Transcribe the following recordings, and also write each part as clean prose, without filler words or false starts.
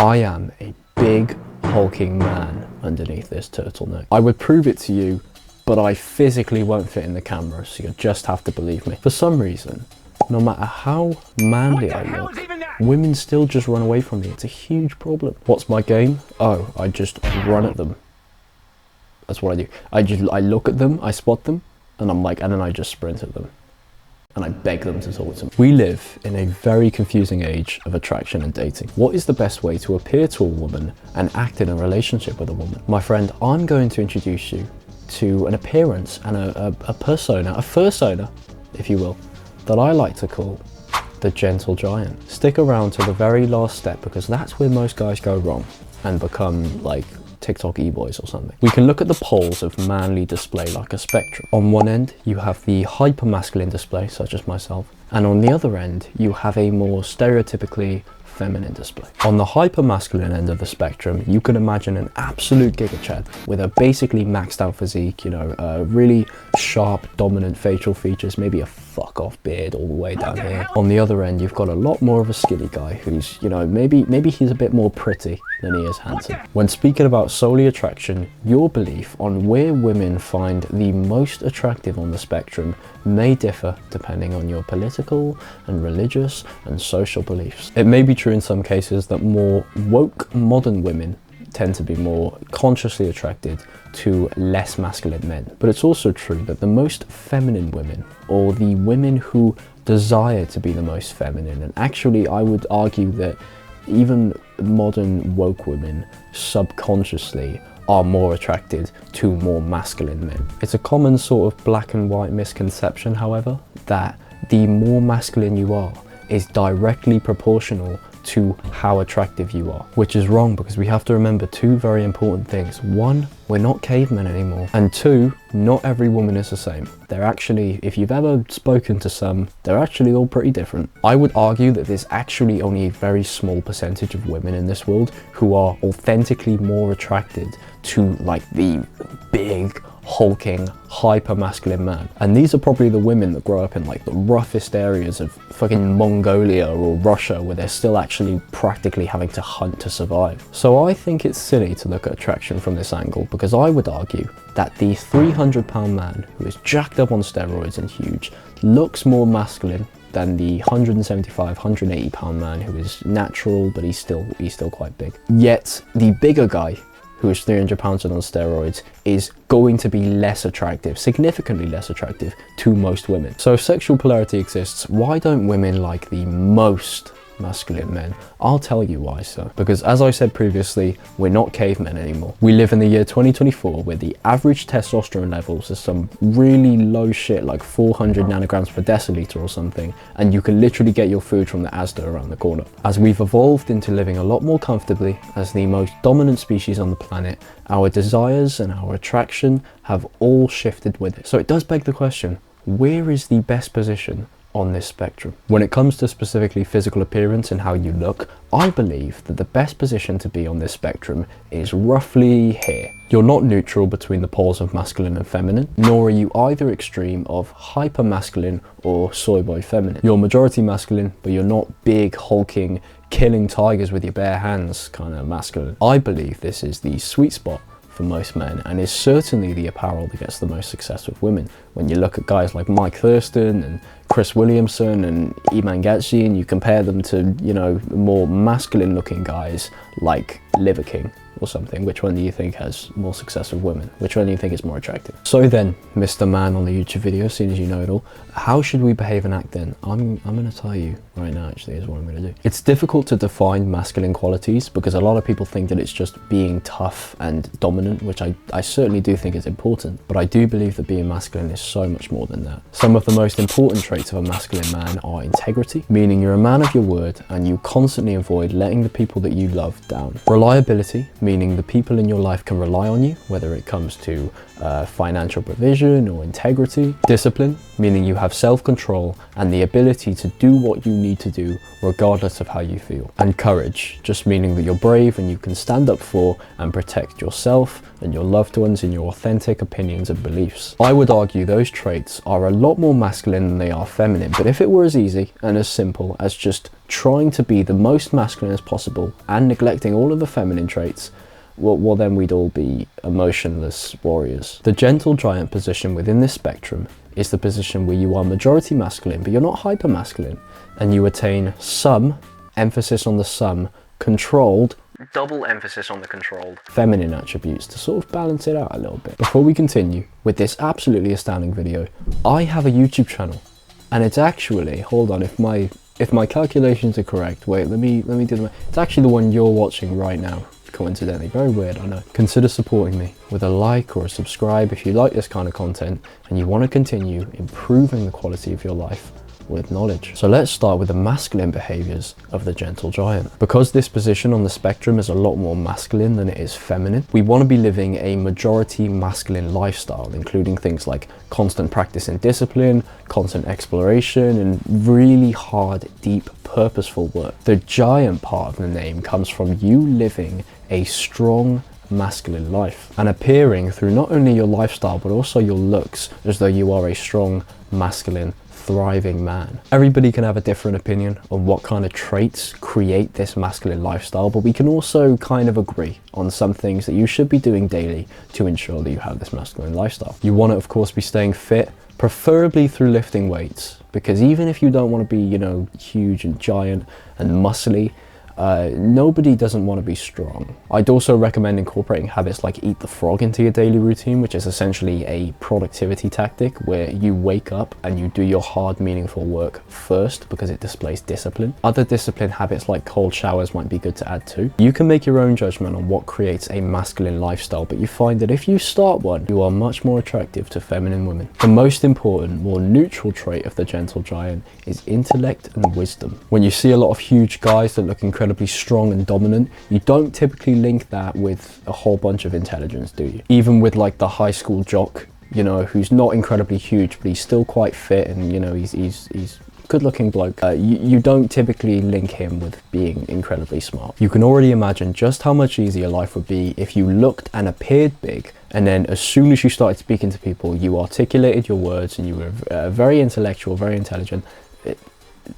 I am a big, hulking man underneath this turtleneck. I would prove it to you, but I physically won't fit in the camera, so you'll just have to believe me. For some reason, no matter how manly I look, women still just run away from me. It's a huge problem. What's my game? Oh, I just run at them. That's what I do. I look at them, I spot them, and then I just sprint at them. And I beg them to talk to me. We live in a very confusing age of attraction and dating. What is the best way to appear to a woman and act in a relationship with a woman? My friend, I'm going to introduce you to an appearance and a persona, a fursona, if you will, that I like to call the gentle giant. Stick around to the very last step, because that's where most guys go wrong and become like TikTok e-boys or something. We can look at the poles of manly display like a spectrum. On one end, you have the hyper-masculine display, such as myself, and on the other end, you have a more stereotypically feminine display. On the hyper-masculine end of the spectrum, you can imagine an absolute giga chad with a basically maxed out physique, you know, really sharp, dominant facial features, maybe a fuck off beard all the way down here. On the other end, you've got a lot more of a skinny guy who's, you know, maybe he's a bit more pretty than he is handsome. When speaking about solely attraction, your belief on where women find the most attractive on the spectrum may differ depending on your political and religious and social beliefs. It may be true in some cases that more woke modern women tend to be more consciously attracted to less masculine men. But it's also true that the most feminine women, or the women who desire to be the most feminine, and actually I would argue that even modern woke women subconsciously are more attracted to more masculine men. It's a common sort of black and white misconception, however, that the more masculine you are is directly proportional to how attractive you are, which is wrong, because we have to remember two very important things. One, we're not cavemen anymore, and two, not every woman is the same. They're actually, if you've ever spoken to some, they're actually all pretty different. I would argue that there's actually only a very small percentage of women in this world who are authentically more attracted to like the big, hulking, hyper-masculine man. And these are probably the women that grow up in like the roughest areas of fucking Mongolia or Russia, where they're still actually practically having to hunt to survive. So I think it's silly to look at attraction from this angle, because I would argue that the 300-pound man who is jacked up on steroids and huge looks more masculine than the 175, 180-pound man who is natural, but he's still quite big. Yet the bigger guy, who is 300 pounds and on steroids, is going to be less attractive, significantly less attractive to most women. So if sexual polarity exists, why don't women like the most masculine men? I'll tell you why, sir. Because as I said previously, we're not cavemen anymore. We live in the year 2024, where the average testosterone levels is some really low shit, like 400 nanograms per deciliter or something, and you can literally get your food from the Asda around the corner. As we've evolved into living a lot more comfortably as the most dominant species on the planet, our desires and our attraction have all shifted with it. So it does beg the question, where is the best position on this spectrum? When it comes to specifically physical appearance and how you look, I believe that the best position to be on this spectrum is roughly here. You're not neutral between the poles of masculine and feminine, nor are you either extreme of hyper masculine or soy boy feminine. You're majority masculine, but you're not big, hulking, killing tigers with your bare hands kind of masculine. I believe this is the sweet spot for most men, and is certainly the apparel that gets the most success with women. When you look at guys like Mike Thurston and Chris Williamson and Iman Gatsi, and you compare them to, you know, more masculine looking guys like Liver King or something, which one do you think has more success with women? Which one do you think is more attractive? So then, Mr. Man on the YouTube video, seeing as you know it all, how should we behave and act then? I'm going to tell you right now, actually, is what I'm going to do. It's difficult to define masculine qualities, because a lot of people think that it's just being tough and dominant, which I certainly do think is important, but I do believe that being masculine is so much more than that. Some of the most important traits of a masculine man are integrity, meaning you're a man of your word and you constantly avoid letting the people that you love down. Reliability, meaning the people in your life can rely on you, whether it comes to financial provision or integrity. Discipline, meaning you have self-control and the ability to do what you need to do regardless of how you feel. And courage, just meaning that you're brave and you can stand up for and protect yourself and your loved ones in your authentic opinions and beliefs. I would argue those traits are a lot more masculine than they are feminine. But if it were as easy and as simple as just trying to be the most masculine as possible and neglecting all of the feminine traits, well then we'd all be emotionless warriors. The gentle giant position within this spectrum is the position where you are majority masculine, but you're not hyper masculine, and you attain some, emphasis on the some, controlled, double emphasis on the controlled, feminine attributes to sort of balance it out a little bit. Before we continue with this absolutely astounding video, I have a YouTube channel, and it's actually, hold on, if my calculations are correct, wait, let me do them. It's actually the one you're watching right now. Coincidentally, very weird, I know. Consider supporting me with a like or a subscribe if you like this kind of content and you want to continue improving the quality of your life with knowledge. So let's start with the masculine behaviors of the gentle giant. Because this position on the spectrum is a lot more masculine than it is feminine, we want to be living a majority masculine lifestyle, including things like constant practice and discipline, constant exploration, and really hard, deep, purposeful work. The giant part of the name comes from you living a strong masculine life and appearing through not only your lifestyle but also your looks as though you are a strong masculine thriving man. Everybody can have a different opinion on what kind of traits create this masculine lifestyle, but we can also kind of agree on some things that you should be doing daily to ensure that you have this masculine lifestyle. You want to of course be staying fit, preferably through lifting weights, because even if you don't want to be, you know, huge and giant and muscly, nobody doesn't want to be strong. I'd also recommend incorporating habits like eat the frog into your daily routine, which is essentially a productivity tactic where you wake up and you do your hard, meaningful work first because it displays discipline. Other discipline habits like cold showers might be good to add too. You can make your own judgment on what creates a masculine lifestyle, but you find that if you start one, you are much more attractive to feminine women. The most important, more neutral trait of the gentle giant is intellect and wisdom. When you see a lot of huge guys that look incredibly strong and dominant, you don't typically link that with a whole bunch of intelligence, do you? Even with like the high school jock, you know, who's not incredibly huge but he's still quite fit and, you know, he's good looking bloke, you don't typically link him with being incredibly smart. You can already imagine just how much easier life would be if you looked and appeared big, and then as soon as you started speaking to people, you articulated your words and you were very intellectual, very intelligent.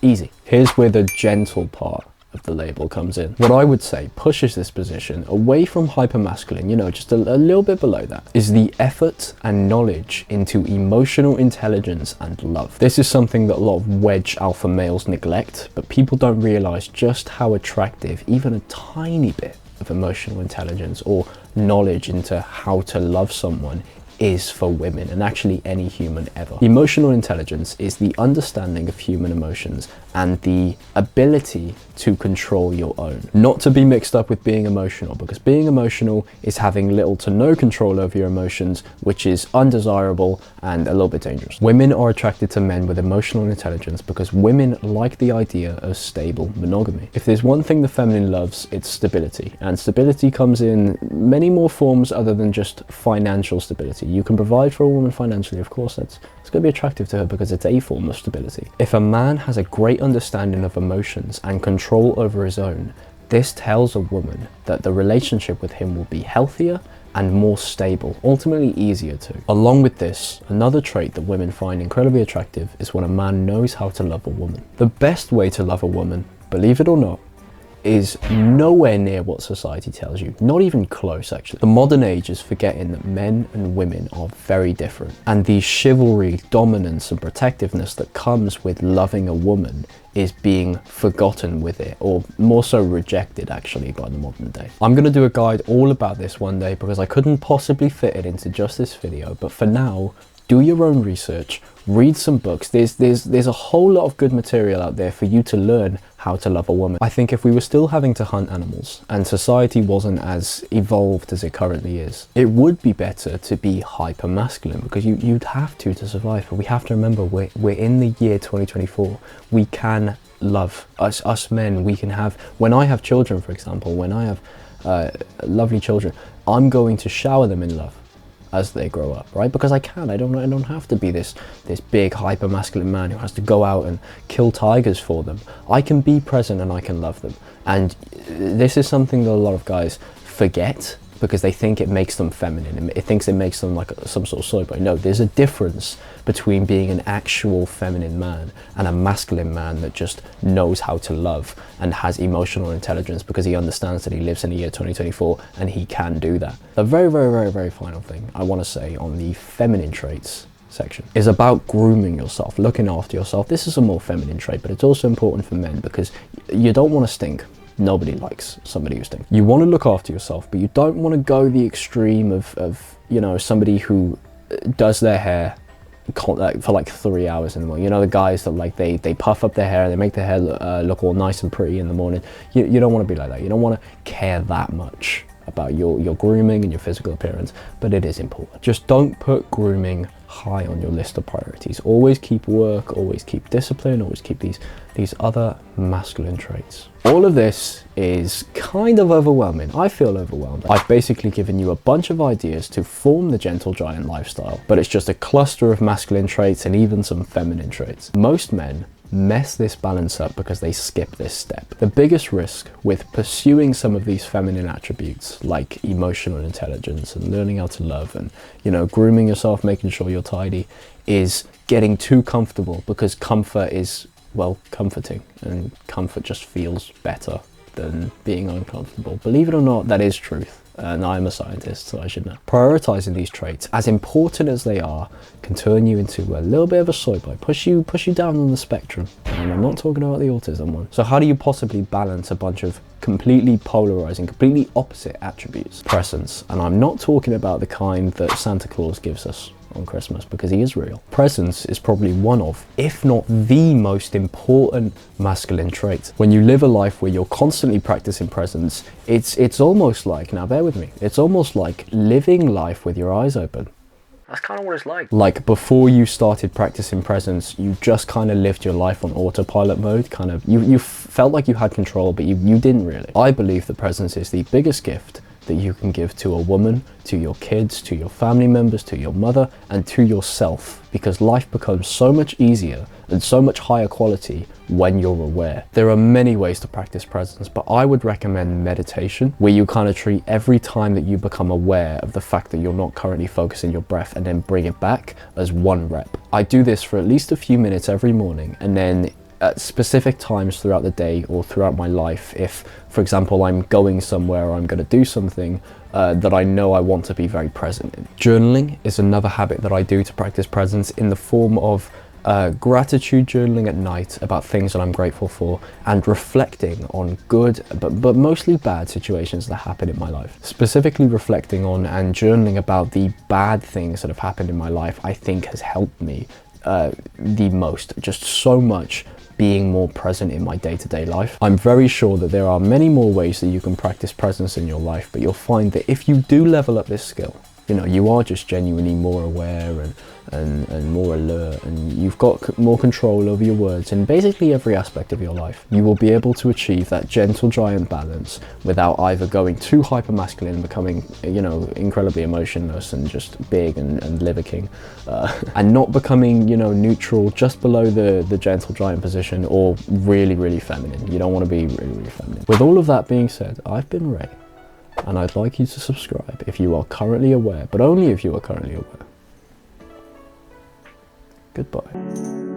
Easy. Here's where the gentle part of the label comes in. What I would say pushes this position away from hypermasculine, you know, just a little bit below that, is the effort and knowledge into emotional intelligence and love. This is something that a lot of wedge alpha males neglect, but people don't realize just how attractive even a tiny bit of emotional intelligence or knowledge into how to love someone is for women, and actually any human ever. Emotional intelligence is the understanding of human emotions and the ability to control your own. Not to be mixed up with being emotional, because being emotional is having little to no control over your emotions, which is undesirable and a little bit dangerous. Women are attracted to men with emotional intelligence because women like the idea of stable monogamy. If there's one thing the feminine loves, it's stability. And stability comes in many more forms other than just financial stability. You can provide for a woman financially, of course, it's going to be attractive to her because it's a form of stability. If a man has a great understanding of emotions and control over his own, this tells a woman that the relationship with him will be healthier and more stable, ultimately easier to. Along with this, another trait that women find incredibly attractive is when a man knows how to love a woman. The best way to love a woman, believe it or not, is nowhere near what society tells you, not even close actually. The modern age is forgetting that men and women are very different, and the chivalry, dominance and protectiveness that comes with loving a woman is being forgotten with it, or more so rejected actually by the modern day. I'm going to do a guide all about this one day because I couldn't possibly fit it into just this video, but for now, do your own research, read some books. There's a whole lot of good material out there for you to learn how to love a woman. I think if we were still having to hunt animals and society wasn't as evolved as it currently is, it would be better to be hyper masculine, because you'd have to survive. But we have to remember we're in the year 2024. We can love us men. We can have, when I have children, for example, when I have lovely children, I'm going to shower them in love as they grow up, right? Because I can. I don't have to be this big hyper masculine man who has to go out and kill tigers for them. I can be present and I can love them. And this is something that a lot of guys forget because they think it makes them feminine. It thinks it makes them like some sort of soy boy. No, there's a difference between being an actual feminine man and a masculine man that just knows how to love and has emotional intelligence because he understands that he lives in the year 2024 and he can do that. The very, very, very, very final thing I want to say on the feminine traits section is about grooming yourself, looking after yourself. This is a more feminine trait, but it's also important for men because you don't want to stink. Nobody likes somebody who stinks. You want to look after yourself, but you don't want to go the extreme of you know, somebody who does their hair for like 3 hours in the morning. You know, the guys that like they puff up their hair, they make their hair look all nice and pretty in the morning. You don't want to be like that. You don't want to care that much about your grooming and your physical appearance, but it is important. Just don't put grooming high on your list of priorities. Always keep work, always keep discipline, always keep these other masculine traits. All of this is kind of overwhelming. I feel overwhelmed. I've basically given you a bunch of ideas to form the gentle giant lifestyle, but it's just a cluster of masculine traits and even some feminine traits. Most men mess this balance up because they skip this step. The biggest risk with pursuing some of these feminine attributes like emotional intelligence and learning how to love and, you know, grooming yourself, making sure you're tidy, is getting too comfortable, because comfort is, well, comforting, and comfort just feels better than being uncomfortable. Believe it or not, that is truth. And I'm a scientist, so I should know. Prioritizing these traits, as important as they are, can turn you into a little bit of a soy boy, push you down on the spectrum. And I'm not talking about the autism one. So how do you possibly balance a bunch of completely polarizing, completely opposite attributes? Presence, and I'm not talking about the kind that Santa Claus gives us on Christmas, because he is real. Presence is probably one of, if not the most important masculine trait. When you live a life where you're constantly practicing presence, it's almost like, now bear with me, it's almost like living life with your eyes open. That's kind of what it's like. Like before you started practicing presence, you just kind of lived your life on autopilot mode, kind of, you felt like you had control, but you didn't really. I believe that presence is the biggest gift that you can give to a woman, to your kids, to your family members, to your mother, and to yourself, because life becomes so much easier and so much higher quality when you're aware. There are many ways to practice presence, but I would recommend meditation, where you kind of treat every time that you become aware of the fact that you're not currently focusing your breath, and then bring it back as one rep. I do this for at least a few minutes every morning, and then at specific times throughout the day or throughout my life, if, for example, I'm going somewhere or I'm going to do something that I know I want to be very present in. Journaling is another habit that I do to practice presence, in the form of gratitude journaling at night about things that I'm grateful for, and reflecting on good but mostly bad situations that happen in my life. Specifically reflecting on and journaling about the bad things that have happened in my life, I think has helped me the most, just so much, being more present in my day-to-day life. I'm very sure that there are many more ways that you can practice presence in your life, but you'll find that if you do level up this skill, you know, you are just genuinely more aware and more alert, and you've got more control over your words in basically every aspect of your life. You will be able to achieve that gentle giant balance without either going too hyper masculine and becoming, you know, incredibly emotionless and just big and liver king, and not becoming, you know, neutral just below the gentle giant position, or really, really feminine. You don't want to be really, really feminine. With all of that being said, I've been Ray, and I'd like you to subscribe if you are currently aware, but only if you are currently aware. Goodbye.